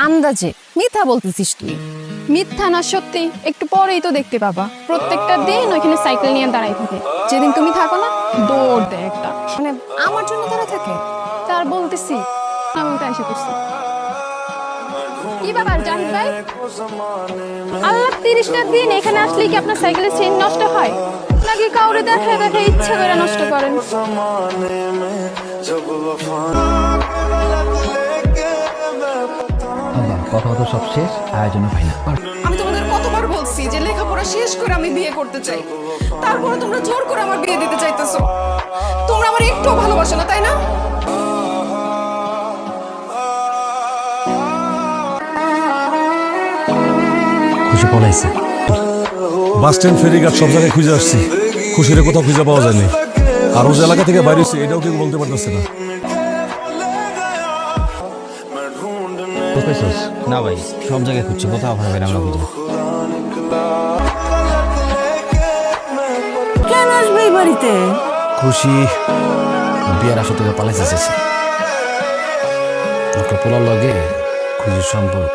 আন্দাজে মিথ্যা বলতেছিস তুই। মিথ্যা না সত্যি একটু পরেই তো দেখতে পাবা। প্রত্যেকটা দিন ওইখানে সাইকেল নিয়ে দাঁড়াই থাকে, যেদিন তুমি থাকো না দৌড় দেয় একটা। মানে আমার জন্য তারা থাকে। তার বলতেছি এমনটা এসে করছি। কি ব্যাপার জাহিদ ভাই, আল্লাহ 30টা দিন এখানে আসলে কি আপনার সাইকেলের চেইন নষ্ট হয় নাকি কাউরে দেখায় দেখায় ইচ্ছা করে নষ্ট করেন? কথা তো সব শেষ, আয়োজন ফাইনাল। আমি তোমাদের কতবার বলছি যে লেখাপড়া শেষ করে আমি বিয়ে করতে চাই, তারপরে তোমরা জোর করে আমার বিয়ে দিতে চাইতেছো। তোমরা আমার একটু ভালোবাসো না, তাই না? খুশি পলাইছে। বাস স্ট্যান্ড, ফেরিঘাট সব জায়গায় খুঁজে আসছি, খুশির কোথাও খুঁজে পাওয়া যায়নি। আর ও যে এলাকা থেকে বাইরে হচ্ছে এটাও কেউ বলতে পারতেছে না। না ভাই, সব জায়গায় খুঁজছি, কোথাও ভাবে আমরা খুঁজে। কেন আসবে এই বাড়িতে? খুশি বিয়ের আসর থেকে পালাইছে, একটা পোলার লগে খুশির সম্পর্ক।